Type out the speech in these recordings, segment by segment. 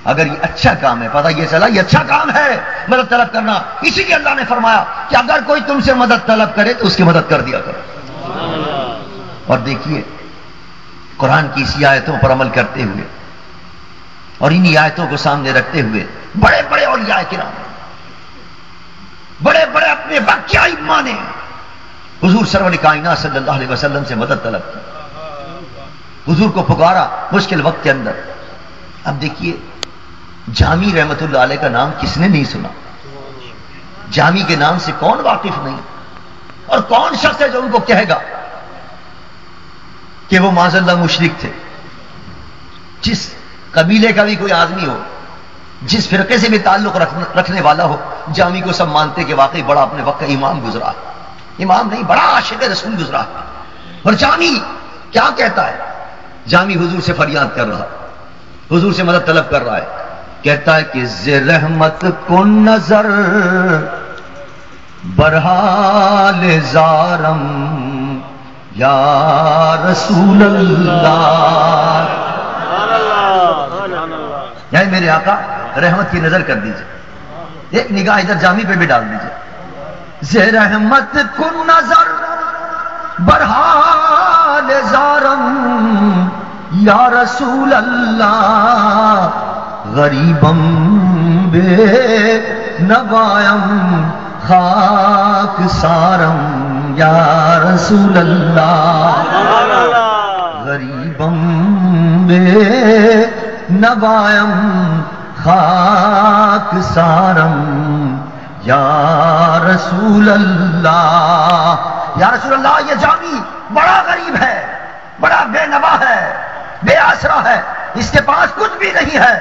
اگر یہ اچھا کام ہے، پتہ یہ چلا یہ اچھا کام ہے مدد طلب کرنا، اسی لیے اللہ نے فرمایا کہ اگر کوئی تم سے مدد طلب کرے تو اس کی مدد کر دیا کرو۔ اور دیکھیے قرآن کی اسی آیتوں پر عمل کرتے ہوئے اور انہی آیتوں کو سامنے رکھتے ہوئے بڑے بڑے اولیاء کرام، بڑے بڑے اپنے وقت کے ائمہ نے حضور سرور کائنات صلی اللہ علیہ وسلم سے مدد طلب کی، حضور کو پکارا مشکل وقت کے اندر۔ اب دیکھیے جامی رحمت اللہ علیہ کا نام کس نے نہیں سنا؟ جامی کے نام سے کون واقف نہیں؟ اور کون شخص ہے جو ان کو کہے گا کہ وہ معاذ اللہ مشرک تھے؟ جس قبیلے کا بھی کوئی آدمی ہو، جس فرقے سے بھی تعلق رکھنے والا ہو، جامی کو سب مانتے کہ واقعی بڑا اپنے وقت کا امام گزرا، امام نہیں بڑا عاشق رسول گزرا۔ اور جامی کیا کہتا ہے؟ جامی حضور سے فریاد کر رہا، حضور سے مدد طلب کر رہا ہے، کہتا ہے کہ ز رحمت کو نظر برحال زارم یا رسول اللہ، یعنی میرے آقا رحمت کی نظر کر دیجئے، ایک نگاہ ادھر جامی پہ بھی ڈال دیجئے۔ ز رحمت کو نظر برحال زارم یا رسول اللہ، غریبم بے نوائم خاک سارم یا رسول اللہ، غریبم بے نوائم خاک سارم یا رسول اللہ۔ یا رسول اللہ یہ جامی بڑا غریب ہے، بڑا بے نوا ہے، بے آسرا ہے، اس کے پاس کچھ بھی نہیں ہے،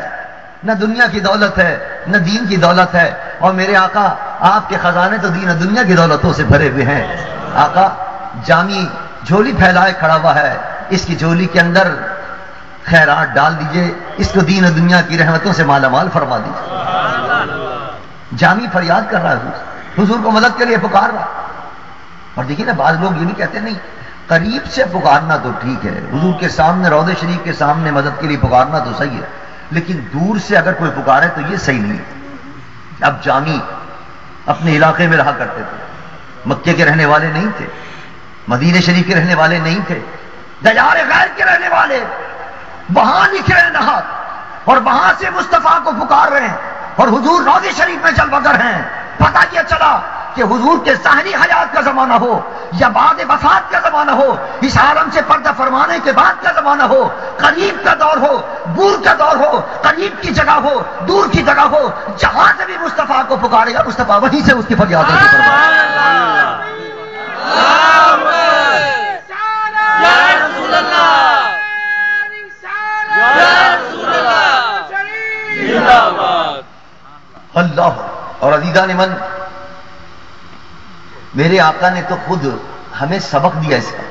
نہ دنیا کی دولت ہے نہ دین کی دولت ہے، اور میرے آقا آپ کے خزانے تو دین و دنیا کی دولتوں سے بھرے ہوئے ہیں۔ آقا جامی جھولی پھیلائے کھڑا ہوا ہے، اس کی جھولی کے اندر خیرات ڈال دیجئے، اس کو دین و دنیا کی رحمتوں سے مالا مال فرما دیجئے۔ جامی فریاد کر رہا ہے، حضور کو مدد کے لیے پکار رہا۔ اور دیکھیے نا بعض لوگ یہ بھی کہتے نہیں، قریب سے پکارنا تو ٹھیک ہے، حضور کے سامنے روضہ شریف کے سامنے مدد کے لیے پکارنا تو صحیح ہے، لیکن دور سے اگر کوئی پکارے تو یہ صحیح نہیں ہے۔ اب جامی اپنے علاقے میں رہا کرتے تھے، مکے کے رہنے والے نہیں تھے، مدینہ شریف کے رہنے والے نہیں تھے، دیار غیر کے رہنے والے، وہاں نکھرے نہات اور وہاں سے مصطفیٰ کو پکار رہے ہیں، اور حضور روضہ شریف میں جلوہ گر ہیں۔ پتہ یہ چلا کہ حضور کے ظاہری حیات کا زمانہ ہو یا بعد وفات کا زمانہ ہو، اس عالم سے پردہ فرمانے کے بعد کا زمانہ ہو، قریب کا دور ہو دور کا دور ہو، قریب کی جگہ ہو دور کی جگہ ہو، جہاں سے بھی مصطفیٰ کو پکارے گا مصطفیٰ وہیں سے اس کی فریادیں اللہ۔ اور عزیزان من، میرے آقا نے تو خود ہمیں سبق دیا اس کا،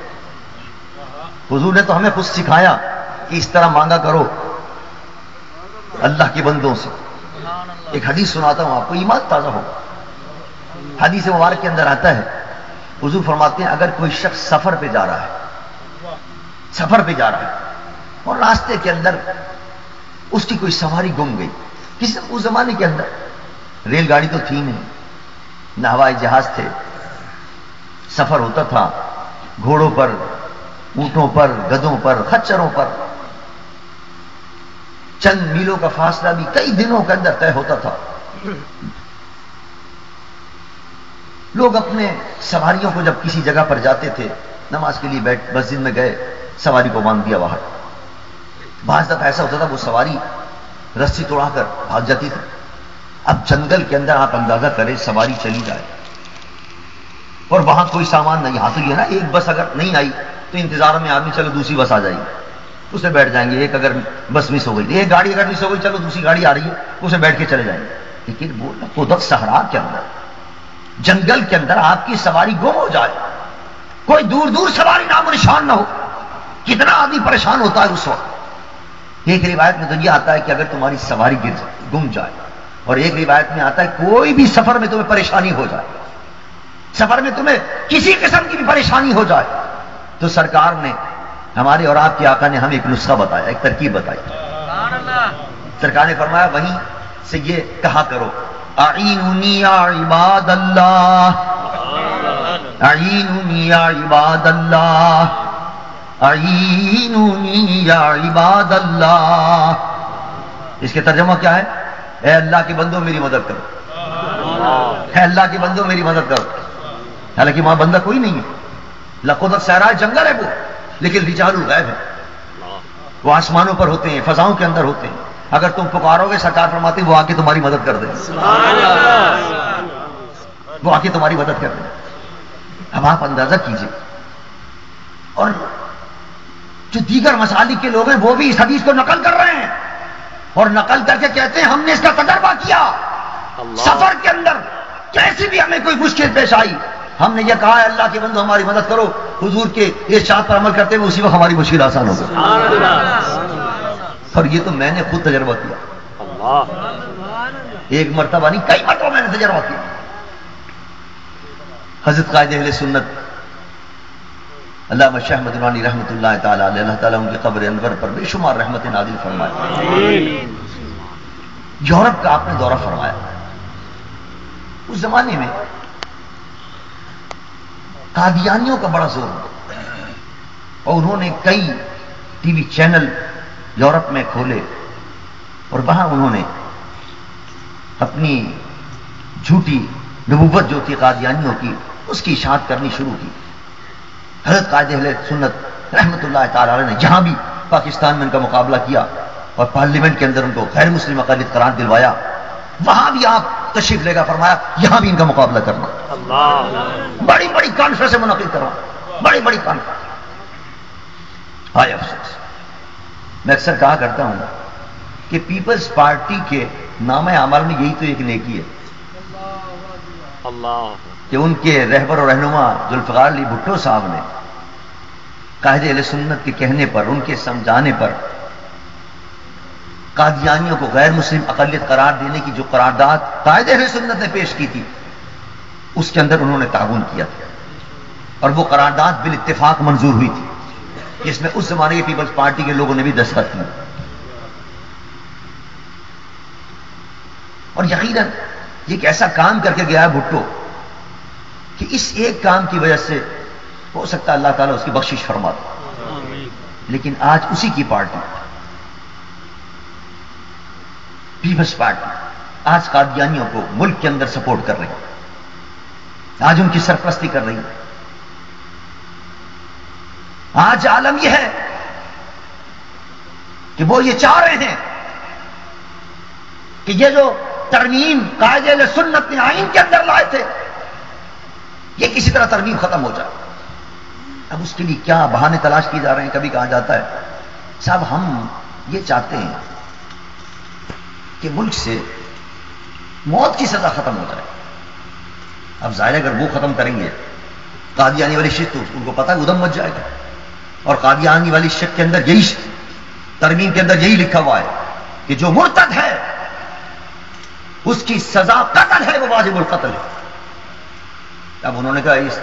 حضور نے تو ہمیں خود سکھایا کہ اس طرح مانگا کرو اللہ کے بندوں سے۔ ایک حدیث سناتا ہوں آپ کو، ایمان تازہ ہوگا۔ حدیث مبارک کے اندر آتا ہے، حضور فرماتے ہیں اگر کوئی شخص سفر پہ جا رہا ہے، سفر پہ جا رہا ہے اور راستے کے اندر اس کی کوئی سواری گم گئی، اس زمانے کے اندر ریل گاڑی تو تھی نہیں، نہ ہوائی جہاز تھے، سفر ہوتا تھا گھوڑوں پر، اونٹوں پر، گدھوں پر، خچروں پر، چند میلوں کا فاصلہ بھی کئی دنوں کے اندر طے ہوتا تھا۔ لوگ اپنے سواریوں کو جب کسی جگہ پر جاتے تھے، نماز کے لیے بیٹھ مسجد میں گئے، سواری کو باندھ دیا باہر۔ بعض دفعہ ایسا ہوتا تھا وہ سواری رسی توڑا کر بھاگ جاتی تھی۔ اب جنگل کے اندر آپ اندازہ کریں سواری چلی جائے اور وہاں کوئی سامان نہیں، ہاں تو یہ نا ایک بس اگر نہیں آئی تو انتظار میں آدمی چلو دوسری بس آ جائے گی، اس میں بیٹھ جائیں گے، ایک اگر بس مس ہو گئی، ایک گاڑی اگر مس ہو گئی چلو دوسری گاڑی آ رہی ہے اس میں بیٹھ کے چلے جائیں گے۔ لیکن وہ خودت صحرا کے اندر، جنگل کے اندر آپ کی سواری گم ہو جائے، کوئی دور دور سواری نام و نشان نہ ہو، کتنا آدمی پریشان ہوتا ہے اس وقت۔ ایک روایت میں تو یہ آتا ہے کہ اگر تمہاری سواری گم جائے، اور ایک روایت میں آتا ہے کوئی بھی سفر میں تمہیں پریشانی ہو جائے، سفر میں تمہیں کسی قسم کی بھی پریشانی ہو جائے، تو سرکار نے، ہمارے اور آپ کے آقا نے ہمیں ایک نسخہ بتایا، ایک ترکیب بتائی۔ سرکار نے فرمایا وہیں سے یہ کہا کرو اعینونی یا عباد اللہ، اعینونی یا عباد اللہ، اعینونی یا عباد اللہ۔ اس کے ترجمہ کیا ہے؟ اے اللہ کے بندوں میری مدد کرو، اے اللہ کے بندوں میری مدد کرو۔ حالانکہ وہاں بندہ کوئی نہیں ہے، لقدر صحرائے جنگل ہے وہ، لیکن رجال الغیب ہے، وہ آسمانوں پر ہوتے ہیں، فضاؤں کے اندر ہوتے ہیں۔ اگر تم پکارو گے سرکار فرماتے وہ آ کے تمہاری مدد کر دیں، وہ آ کے تمہاری مدد کر دیں۔ اب آپ اندازہ کیجئے، اور جو دیگر مسالک کے لوگ ہیں وہ بھی اس حدیث کو نقل کر رہے ہیں، اور نقل کر کے کہتے ہیں ہم نے اس کا تجربہ کیا سفر کے اندر، کیسی بھی ہمیں کوئی مشکل پیش آئی ہم نے یہ کہا ہے اللہ کے بندو ہماری مدد کرو، حضور کے ارشاد پر عمل کرتے ہوئے اسی وقت ہماری مشکل آسان ہو گئی۔ اور یہ تو میں نے خود تجربہ کیا، ایک مرتبہ نہیں کئی مرتبہ میں نے تجربہ کیا۔ حضرت قائد اہل سنت علامہ شیخ احمد نورانی رحمۃ اللہ تعالی علیہ، اللہ تعالیٰ ان کی قبر انور پر بے شمار رحمت نازل فرمائے۔ یورپ کا آپ نے دورہ فرمایا، اس زمانے میں قادیانیوں کا بڑا زور ہوا، اور انہوں نے کئی ٹی وی چینل یورپ میں کھولے، اور وہاں انہوں نے اپنی جھوٹی نبوت جو تھی قادیانیوں کی اس کی اشاعت کرنی شروع کی۔ حضرت قائد اہل سنت رحمۃ اللہ تعالی علیہ نے جہاں بھی پاکستان میں ان کا مقابلہ کیا اور پارلیمنٹ کے اندر ان کو غیر مسلم اقلیت قرار دلوایا، وہاں بھی آپ تشریف لے کر فرمایا یہاں بھی ان کا مقابلہ کرنا، بڑی بڑی کانفرنس منعقد کرنا، بڑی بڑی کانفرنس۔ ہائے افسوس، میں اکثر کہا کرتا ہوں کہ پیپلز پارٹی کے نام اعمال میں یہی تو ایک نیکی ہے کہ ان کے رہبر و رہنما ذوالفقار علی بھٹو صاحب نے قائد اہل سنت کے کہنے پر، ان کے سمجھانے پر، قادیانیوں کو غیر مسلم اقلیت قرار دینے کی جو قرارداد قائد اہل سنت نے پیش کی تھی اس کے اندر انہوں نے تعاون کیا تھا، اور وہ قرارداد بالاتفاق منظور ہوئی تھی جس میں اس زمانے کے پیپلز پارٹی کے لوگوں نے بھی دستخط کی۔ اور یقیناً یہ ایک ایسا کام کر کے گیا ہے بھٹو کہ اس ایک کام کی وجہ سے ہو سکتا ہے اللہ تعالیٰ اس کی بخشش فرما دے، لیکن آج اسی کی پارٹی پیپلز پارٹی آج قادیانیوں کو ملک کے اندر سپورٹ کر رہی ہے، آج ان کی سرپرستی کر رہی ہے۔ آج عالم یہ ہے کہ وہ یہ چاہ رہے ہیں کہ یہ جو ترمیم قائد اہل سنت نے آئین کے اندر لائے تھے یہ کسی طرح ترمیم ختم ہو جائے۔ اب اس کے لیے کیا بہانے تلاش کیے جا رہے ہیں؟ کبھی کہا جاتا ہے صاحب ہم یہ چاہتے ہیں کہ ملک سے موت کی سزا ختم ہو جائے۔ اب ظاہر ہے اگر وہ ختم کریں گے قادیانی والی شک تو ان کو پتہ ہے ادھم مچ جائے گا، اور قادیانی والی شک کے اندر یہی ترمیم کے اندر یہی لکھا ہوا ہے کہ جو مرتد ہے اس کی سزا قتل ہے، وہ واجب القتل ہے۔ اب انہوں نے کہا اس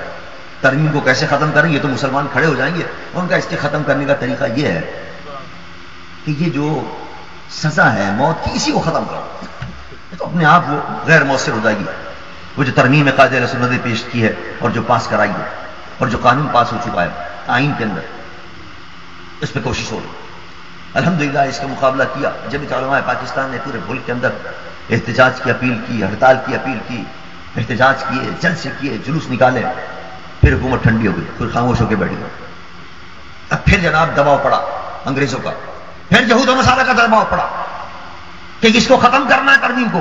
ترمیم کو کیسے ختم کریں، یہ تو مسلمان کھڑے ہو جائیں گے۔ ان کا اس کے ختم کرنے کا طریقہ یہ ہے کہ یہ جو سزا ہے موت کی اسی کو ختم کرو، تو اپنے آپ وہ غیر مؤثر ہو جائے گی۔ وہ جو ترمیم قائد اہل سنت نے پیش کی ہے اور جو پاس کرائی ہے اور جو قانون پاس ہو چکا ہے آئین کے اندر، اس پہ کوشش ہو رہی۔ الحمدللہ اس کا مقابلہ کیا جمعیت علماء پاکستان نے پورے ملک کے اندر احتجاج کی اپیل کی، ہڑتال کی اپیل کی، احتجاج کیے، جلسے کیے، جلوس نکالے، پھر حکومت ٹھنڈی ہو گئی، پھر خاموش ہو کے بیٹھ گئی۔ اب پھر جناب دباؤ پڑا انگریزوں کا، پھر یہود و نصارہ کا دباؤ پڑا کہ اس کو ختم کرنا ہے ترمیم کو۔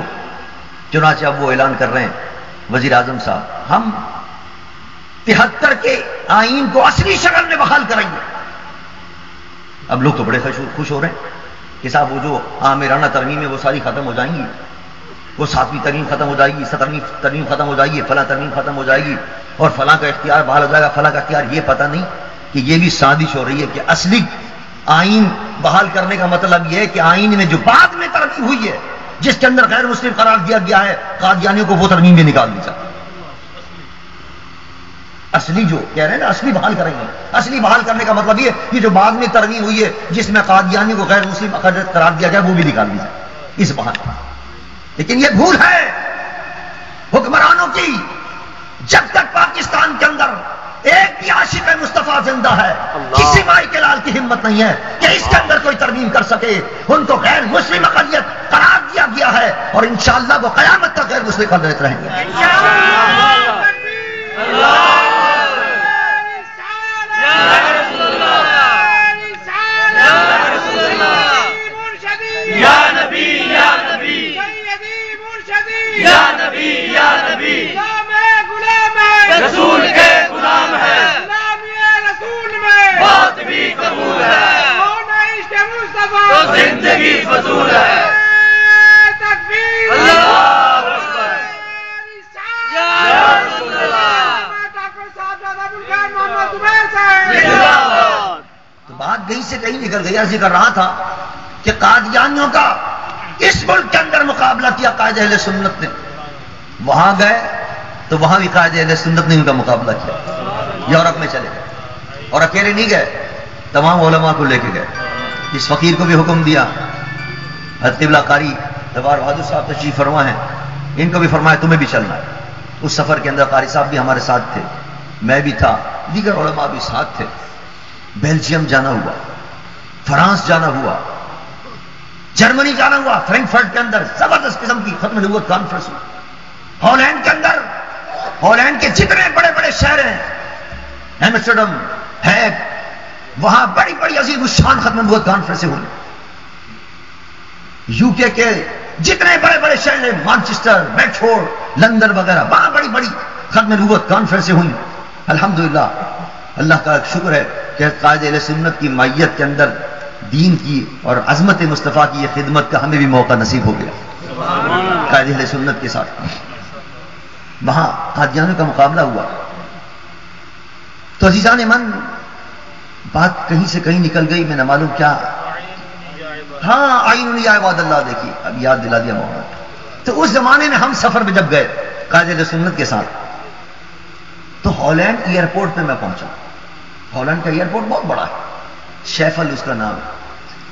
چنانچہ اب وہ اعلان کر رہے ہیں وزیر اعظم صاحب ہم 73 کے آئین کو اصلی شکل میں بحال کریں گے۔ اب لوگ تو بڑے خوش ہو رہے ہیں کہ صاحب وہ جو آمرانہ ترمیم ہے وہ ساری ختم ہو جائیں گی، وہ 7ویں ترمیم ختم ہو جائے گی، 17ویں ترمیم ختم ہو جائے گی، فلاں ترمیم ختم ہو جائے گی، اور فلاں کا اختیار بحال ہو جائے گا، فلاں کا اختیار۔ یہ پتہ نہیں کہ یہ بھی سازش ہو رہی ہے کہ اصلی آئین بحال کرنے کا مطلب یہ ہے کہ آئین میں جو بعد میں ترمیم ہوئی ہے جس کے اندر غیر مسلم قرار دیا گیا ہے قادیانیوں کو، وہ ترمیم بھی نکال دی جائے۔ اصلی جو کہہ رہے ہیں نا اصلی بحال کریں گے، اصلی بحال کرنے کا مطلب یہ جو بعد میں ترمیم ہوئی ہے جس میں قادیانیوں کو غیر مسلم اقلیت قرار دیا گیا وہ بھی نکال دی جائے۔ اس بہانے. لیکن یہ بھول ہے حکمرانوں کی. جب تک پاکستان کے اندر ایک بھی عاشق مصطفیٰ زندہ ہے, کسی مائی کے لال کی ہمت نہیں ہے کہ اس کے اندر کوئی ترمیم کر سکے. ان کو غیر مسلم اقلیت قرار دیا گیا ہے اور انشاءاللہ وہ قیامت تک غیر مسلم اقلیت رہیں گے. رسول کے غلام ہے, رسول میں بات بھی قبول ہے, تو زندگی فضول ہے. تکبیر, اللہ اکبر, یا رسول اللہ. ڈاکٹر صاحب زیادہ بلخان محمد زبیر صاحب. تو بات کہیں سے کہیں نکل گئی. عرض کر رہا تھا کہ قادیانیوں کا اس ملک کے اندر مقابلہ کیا قائد اہل سنت نے. وہاں گئے تو وہاں بھی قائد اہل سنت نے ان کا مقابلہ کیا. یورپ میں چلے گئے اور اکیلے نہیں گئے, تمام علماء کو لے کے گئے. اس فقیر کو بھی حکم دیا, حضرت قبلہ قاری تبار بہادر صاحب تشریف فرما ہیں, ان کو بھی فرمایا تمہیں بھی چلنا ہے. اس سفر کے اندر قاری صاحب بھی ہمارے ساتھ تھے, میں بھی تھا, دیگر علماء بھی ساتھ تھے. بیلجیم جانا ہوا, فرانس جانا ہوا, جرمنی جانا ہوا. فرینکفرٹ کے اندر زبردست قسم کی ختم نبوت کانفرنس ہوئی. ہالینڈ کے اندر, ہالینڈ کے جتنے بڑے بڑے شہر ہیں, ایمسٹرڈم ہے, وہاں بڑی بڑی عظیم الشان ختم نبوت کانفرنسیں ہوئی. یو کے جتنے بڑے بڑے شہر ہیں, مانچسٹر, بیڈفورڈ, لندن وغیرہ, وہاں بڑی بڑی ختم نبوت کانفرنسیں ہوئی. الحمدللہ اللہ کا شکر ہے کہ قائد اہل سنت کی مائیت کے اندر دین کی اور عظمت مصطفیٰ کی یہ خدمت کا ہمیں بھی موقع نصیب ہو گیا. قائد اہل سنت کے ساتھ وہاں قادیانیوں کا مقابلہ ہوا. تو عزیزان من, بات کہیں سے کہیں نکل گئی, میں نہ معلوم کیا. ہاں, آئین یا عباد اللہ دیکھی, اب یاد دلا دیا مولانا. تو اس زمانے میں ہم سفر میں جب گئے قائد اہل سنت کے ساتھ, تو ہالینڈ ایئرپورٹ پہ میں پہنچا. ہالینڈ کا ایئرپورٹ بہت بڑا ہے, شیفل اس کا نام ہے.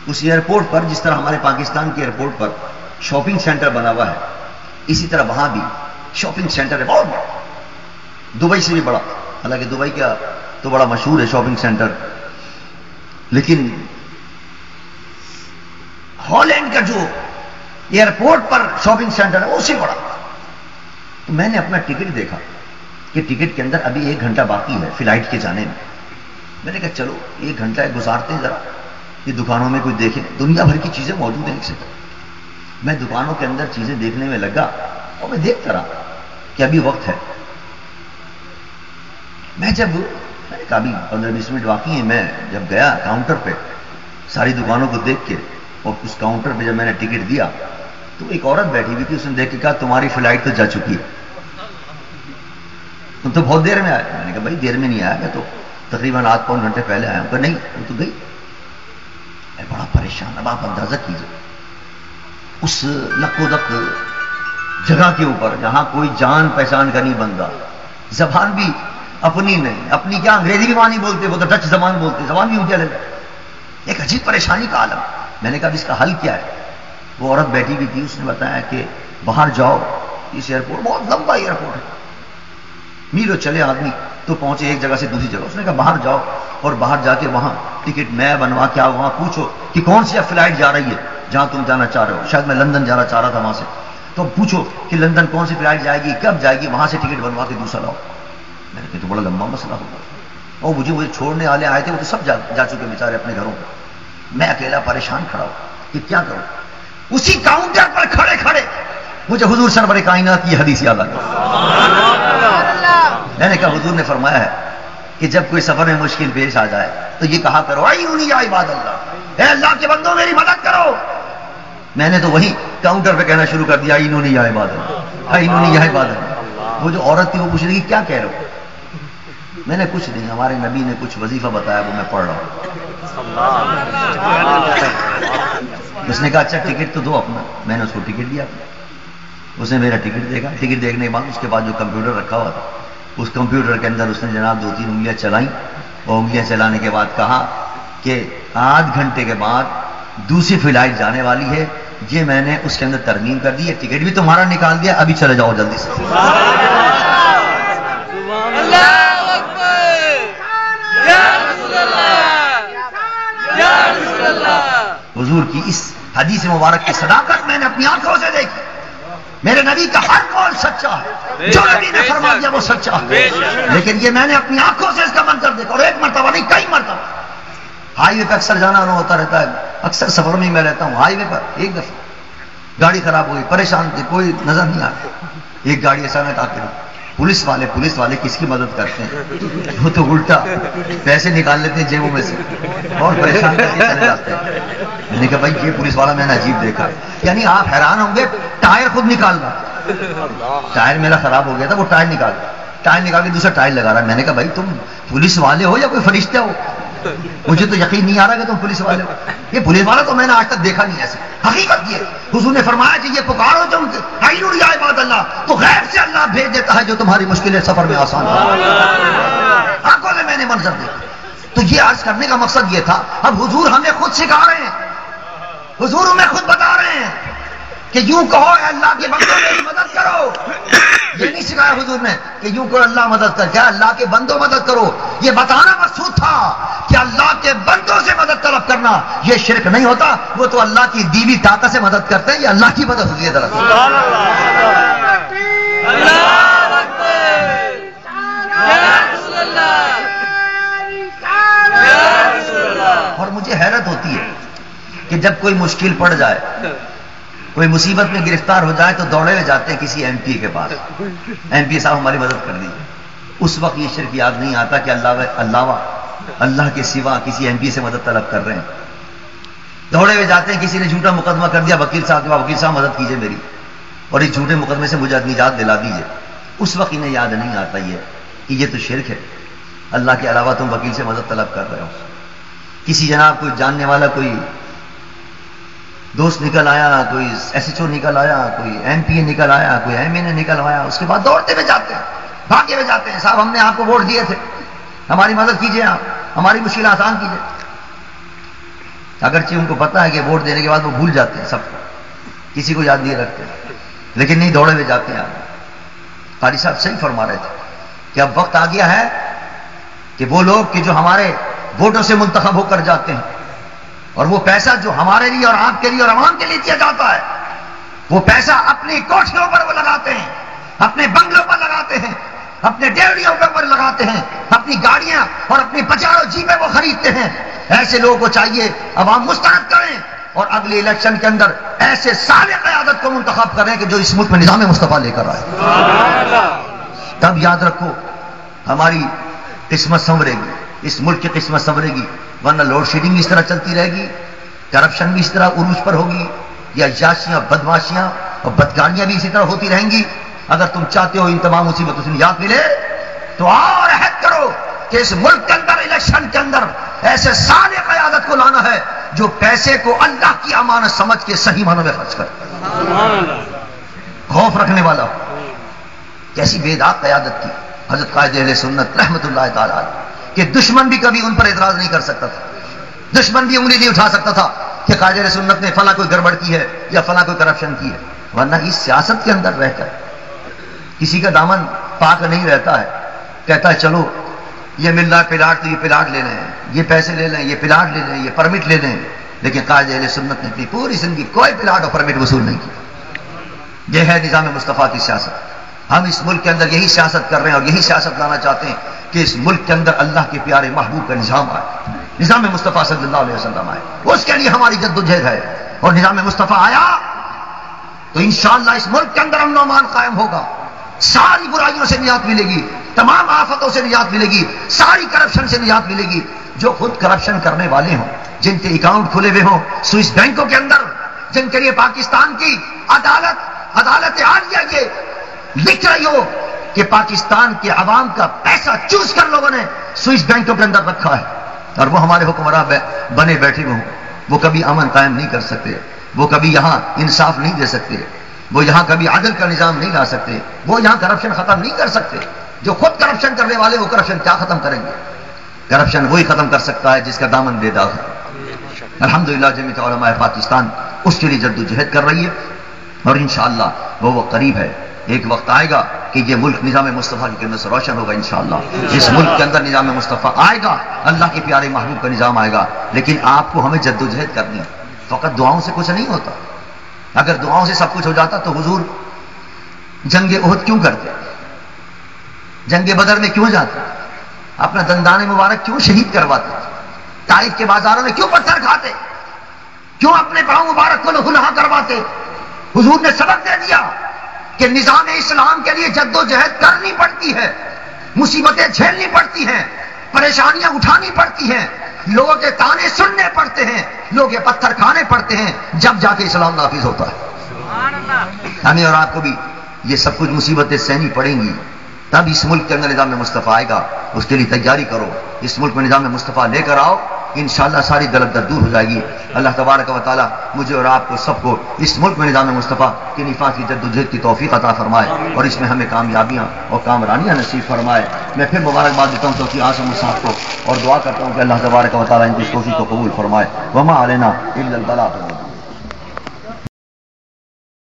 اس ایئرپورٹ پر جس طرح ہمارے پاکستان کے ایئرپورٹ پر شاپنگ سینٹر بنا ہوا ہے, اسی طرح وہاں بھی شاپنگ سینٹر ہے بہت بڑا, دبئی سے بھی بڑا. حالانکہ دبئی کا تو بڑا مشہور ہے شاپنگ سینٹر, لیکن ہالینڈ کا جو ایئرپورٹ پر شاپنگ سینٹر ہے وہ اس سے بڑا. تو میں نے اپنا ٹکٹ دیکھا کہ ٹکٹ کے اندر ابھی 1 گھنٹہ باقی ہے فلائٹ کے جانے میں. میں نے کہا چلو 1 گھنٹہ گزارتے ہیں, ذرا یہ دکانوں میں کوئی دیکھیں, دنیا بھر کی چیزیں موجود ہیں. اسے میں دکانوں کے اندر چیزیں دیکھنے میں لگا اور میں دیکھتا رہا کہ ابھی وقت ہے. میں نے کہا ابھی 15-20 منٹ باقی ہیں. میں جب گیا کاؤنٹر پہ ساری دکانوں کو دیکھ کے, اور اس کاؤنٹر پہ جب میں نے ٹکٹ دیا تو ایک عورت بیٹھی ہوئی تھی, اس نے دیکھ کے کہا تمہاری فلائٹ تو جا چکی ہے, تم تو بہت دیر میں آئے. میں نے کہا بھائی دیر میں نہیں آیا, میں تو تقریباً 8-9 گھنٹے پہلے آیا ہوں. کہ نہیں, وہ تو گئی. میں بڑا پریشان. اب آپ اندازہ کیجیے اس لکو دک جگہ کے اوپر جہاں کوئی جان پہچان کا نہیں بنتا, زبان بھی اپنی نہیں, اپنی کیا انگریزی بھی وہاں نہیں بولتے, وہ تو ڈچ زبان بولتے, زبان بھی اونچی الگ. ایک عجیب پریشانی کا عالم. میں نے کہا اس کا حل کیا ہے. وہ عورت بیٹھی ہوئی تھی, اس نے بتایا کہ باہر جاؤ, اس ایئرپورٹ بہت لمبا ایئرپورٹ ہے, میلوں چلے آدمی تو پہنچے ایک جگہ سے دوسری جگہ. اس نے کہا باہر جاؤ اور باہر جا کے وہاں ٹکٹ میں بنوا کے آؤ, وہاں پوچھو کہ کون سی فلائٹ جا رہی ہے جہاں تم جانا چاہ رہے ہو. شاید میں لندن جانا چاہ رہا تھا وہاں سے, تو پوچھو کہ لندن کون سی فلائٹ جائے گی, کب جائے گی, وہاں سے ٹکٹ بنوا کے دوسرا لاؤ. میں نے کہا تو بڑا لمبا مسئلہ ہوگا, اور مجھے چھوڑنے والے آئے تھے وہ تو سب جا چکے بیچارے اپنے گھروں پہ. میں اکیلا پریشان کھڑا ہوں کہ کیا کروں. اسی کاؤنٹر پر کھڑے کھڑے مجھے حضور سرور کائنات کی حدیث یاد آ گئی. میں نے کہا حضور نے فرمایا ہے کہ جب کوئی سفر میں مشکل پیش آ جائے تو یہ کہا کرو اعینونی یا عباد اللہ, اے اللہ کے بندوں میری مدد کرو. میں نے تو وہی کاؤنٹر پہ کہنا شروع کر دیا اعینونی یا عباد اللہ, اعینونی یا عباد اللہ. وہ جو عورت تھی وہ پوچھ رہی کیا کہہ رہے ہو. میں نے کچھ نہیں, ہمارے نبی نے کچھ وظیفہ بتایا وہ میں پڑھ رہا ہوں. اس نے کہا اچھا ٹکٹ تو دو اپنا. میں نے اس کو ٹکٹ دیا, اس نے میرا ٹکٹ دیکھا. ٹکٹ دیکھنے کے بعد اس کے بعد جو کمپیوٹر رکھا ہوا تھا اس کمپیوٹر کے اندر اس نے جناب 2-3 انگلیاں چلائیں, اور انگلیاں چلانے کے بعد کہا کہ آدھ گھنٹے کے بعد دوسری فلائٹ جانے والی ہے یہ میں نے اس کے اندر ترمیم کر دی ہے، ٹکٹ بھی تمہارا نکال دیا، ابھی چلے جاؤ جلدی سے. حضور کی اس حدیث مبارک کی صداقت میں نے اپنی آنکھوں سے دیکھی. میرے نبی کا ہر قول سچا ہے، جو نبی نے فرما دیا وہ سچا ہے، لیکن یہ میں نے اپنی آنکھوں سے اس کا منظر دیکھا، اور ایک مرتبہ نہیں کئی مرتبہ. ہائی وے پہ اکثر جانا آنا ہوتا رہتا ہے، اکثر سفر میں ہی میں رہتا ہوں. ہائی وے پر ایک دفعہ گاڑی خراب ہوئی، پریشان تھے، کوئی نظر نہیں آتا. ایک گاڑی اچانک آ کے پولیس والے کس کی مدد کرتے ہیں؟ وہ تو الٹا پیسے نکال لیتے ہیں جیبوں میں سے اور پریشان کر کے چلے جاتے ہیں. میں نے کہا بھائی یہ پولیس والا میں نے عجیب دیکھا. یعنی آپ حیران ہوں گے، ٹائر خود نکال رہا. ٹائر میرا خراب ہو گیا تھا، وہ ٹائر نکال کے دوسرا ٹائر لگا رہا ہے. میں نے کہا بھائی تم پولیس والے ہو یا کوئی فرشتے ہو؟ مجھے تو یقین نہیں آ رہا کہ تم پولیس والے ہو. یہ پولیس والا تو میں نے آج تک دیکھا نہیں ایسے. حقیقت یہ حضور نے فرمایا کہ یہ پکارو تم عباد اللہ تو غیب سے اللہ بھیج دیتا ہے جو تمہاری مشکلیں سفر میں آسان ہو. آنکھوں سے میں نے منظر دیکھا. تو یہ عرض کرنے کا مقصد یہ تھا. اب حضور ہمیں خود سکھا رہے ہیں، حضور ہمیں خود بتا رہے ہیں کہ یوں کہو اے اللہ کے بندوں میری مدد کرو. یہ نہیں سکھایا حضور نے کہ یوں کہو اللہ مدد کر، کیا اللہ کے بندوں مدد کرو. یہ بتانا مقصود تھا کہ اللہ کے بندوں سے مدد طلب کرنا یہ شرک نہیں ہوتا. وہ تو اللہ کی دیوی طاقت سے مدد کرتے ہیں، یہ اللہ کی مدد ہوتی ہے. دراصل اور مجھے حیرت ہوتی ہے کہ جب کوئی مشکل پڑ جائے، کوئی مصیبت میں گرفتار ہو جائے تو دوڑے ہوئے جاتے ہیں کسی ایم پی کے پاس، ایم پی صاحب ہماری مدد کر دیجیے. اس وقت یہ شرک یاد نہیں آتا کہ اللہ کے سوا کسی ایم پی سے مدد طلب کر رہے ہیں. دوڑے ہوئے جاتے ہیں، کسی نے جھوٹا مقدمہ کر دیا وکیل صاحب کے پاس، وکیل صاحب مدد کیجیے میری اور اس جھوٹے مقدمے سے مجھے نجات دلا دیجیے. اس وقت انہیں یاد نہیں آتا یہ کہ یہ تو شرک ہے. اللہ کے علاوہ تم وکیل سے مدد طلب کر رہے ہو. کسی جناب کوئی جاننے والا کوئی دوست نکل آیا، کوئی ایس ایچ او نکل آیا، کوئی ایم پی اے نکل آیا، کوئی ایم این اے نکل آیا، اس کے بعد دوڑتے ہوئے جاتے ہیں، بھاگے ہوئے جاتے ہیں. صاحب ہم نے آپ کو ووٹ دیے تھے، ہماری مدد کیجیے، آپ ہماری مشکل آسان کیجیے. اگرچہ ان کو پتا ہے کہ ووٹ دینے کے بعد وہ بھول جاتے ہیں، سب کو کسی کو یاد نہیں رکھتے، لیکن نہیں دوڑے ہوئے جاتے ہیں. قاری صاحب صحیح فرما رہے تھے کہ اب وقت آ گیا ہے کہ وہ لوگ کہ جو ہمارے ووٹوں سے منتخب ہو کر جاتے ہیں اور وہ پیسہ جو ہمارے لیے اور آپ کے لیے اور عوام کے لیے دیا جاتا ہے، وہ پیسہ اپنی کوٹھیوں پر وہ لگاتے ہیں، اپنے بنگلوں پر لگاتے ہیں، اپنے ڈیوڑیوں پر لگاتے ہیں، اپنی گاڑیاں اور اپنی 50 جیپیں وہ خریدتے ہیں. ایسے لوگوں کو چاہیے عوام مسترد کریں اور اگلے الیکشن کے اندر ایسے صالح قیادت کو منتخب کریں کہ جو اس ملک میں نظام مصطفیٰ لے کر آئے. تب یاد رکھو ہماری قسمت سنورے گی، اس ملک کی قسمت سنورے گی. ورنہ لوڈ شیڈنگ اس طرح چلتی رہے گی، کرپشن بھی اس طرح عروج پر ہوگی، یا عیاشیاں، بدماشیاں اور بدکاریاں بھی اسی طرح ہوتی رہیں گی. اگر تم چاہتے ہو ان تمام مصیبتوں سے نجات ملے تو اور عہد کرو کہ اس ملک کے اندر الیکشن کے اندر ایسے صالح قیادت کو لانا ہے جو پیسے کو اللہ کی امانت سمجھ کے صحیح معنوں میں خرچ کرے، خوف رکھنے والا. کیسی بے داغ قیادت تھی حضرت قائد اہل سنت رحمت اللہ تعالی علیہ کہ دشمن بھی کبھی ان پر اعتراض نہیں کر سکتا تھا، دشمن بھی انگلی نہیں اٹھا سکتا تھا کہ قائد اہل سنت نے فلاں کوئی گڑبڑ کی ہے یا فلاں کوئی کرپشن کی ہے. ورنہ اس سیاست کے اندر رہ کر کسی کا دامن پاک نہیں رہتا ہے، کہتا ہے چلو یہ مل رہا ہے پلاٹ تو یہ پلاٹ لے لیں، یہ پیسے لے لیں، یہ پلاٹ لے لیں، یہ پرمٹ لے لیں. لیکن قائد اہل سنت نے اپنی پوری زندگی کوئی پلاٹ اور پرمٹ وصول نہیں کیا. یہ ہے نظام مصطفیٰ کی سیاست. ہم اس ملک کے اندر یہی سیاست کر رہے ہیں اور یہی سیاست لانا چاہتے ہیں کہ اس ملک کے اندر اللہ کے پیارے محبوب کا نظام آئے، نظام مصطفیٰ صلی اللہ علیہ وسلم آئے. اس کے لیے ہماری جدوجہد ہے اور نظام مصطفیٰ آیا تو انشاءاللہ اس ملک کے اندر امن و امان قائم ہوگا، ساری برائیوں سے نجات ملے گی، تمام آفتوں سے نجات ملے گی، ساری کرپشن سے نجات ملے گی. جو خود کرپشن کرنے والے ہوں، جن کے اکاؤنٹ کھلے ہوئے ہوں سوئس بینکوں کے اندر، جن کے لیے پاکستان کی عدالت عالیہ یہ لکھ رہی ہو کہ پاکستان کے عوام کا پیسہ چوس کر لوگوں نے سوئس بینکوں کے اندر رکھا ہے اور وہ ہمارے حکمراں بنے بیٹھے ہوں، وہ کبھی امن قائم نہیں کر سکتے، وہ کبھی یہاں انصاف نہیں دے سکتے، وہ یہاں کبھی عدل کا نظام نہیں لا سکتے، وہ یہاں کرپشن ختم نہیں کر سکتے. جو خود کرپشن کرنے والے وہ کرپشن کیا ختم کریں گے؟ کرپشن وہی ختم کر سکتا ہے جس کا دامن بے داغ ہے. الحمدللہ جمعیت علماء پاکستان اس کے لیے جدوجہد کر رہی ہے، اور انشاءاللہ وہ قریب ہے. ایک وقت آئے گا کہ یہ ملک نظام مصطفیٰ کی کرنے سے روشن ہوگا انشاءاللہ. اس ملک کے اندر نظام مصطفیٰ آئے گا، اللہ کے پیارے محبوب کا نظام آئے گا. لیکن آپ کو ہمیں جدوجہد کرنی ہے. فقط دعاؤں سے کچھ نہیں ہوتا. اگر دعاؤں سے سب کچھ ہو جاتا تو حضور جنگ احد کیوں کرتے، جنگ بدر میں کیوں جاتے، اپنا دندان مبارک کیوں شہید کرواتے، طائف کے بازاروں میں کیوں پتھر کھاتے، کیوں اپنے پاؤں مبارک کو لہا کرواتے؟ حضور نے سبق دے دیا کہ نظام اسلام کے لیے جدوجہد کرنی پڑتی ہے، مصیبتیں جھیلنی پڑتی ہیں، پریشانیاں اٹھانی پڑتی ہیں، لوگوں کے تانے سننے پڑتے ہیں، لوگ یہ پتھر کھانے پڑتے ہیں، جب جا کے اسلام نافذ ہوتا ہے. ہمیں اور آپ کو بھی یہ سب کچھ مصیبتیں سہنی پڑیں گی، تب اس ملک کے اندر نظام مصطفیٰ آئے گا. اس کے لیے تیاری کرو، اس ملک میں نظام مصطفیٰ لے کر آؤ، انشاءاللہ ساری غلط دور ہو جائے گی. اللہ تبارک و تعالیٰ مجھے اور آپ کو سب کو اس ملک میں نظام مصطفیٰ کے نفاذ کی جدوجہد کی توفیق عطا فرمائے، اور اس میں ہمیں کامیابیاں اور کامرانیاں نصیب فرمائے. میں پھر مبارکباد دیتا ہوں توفیق اعظم صاحب کو، اور دعا کرتا ہوں کہ اللہ تبارک و تعالیٰ ان کی توفیق کو قبول فرمائے. وما علینا الا البلاغ.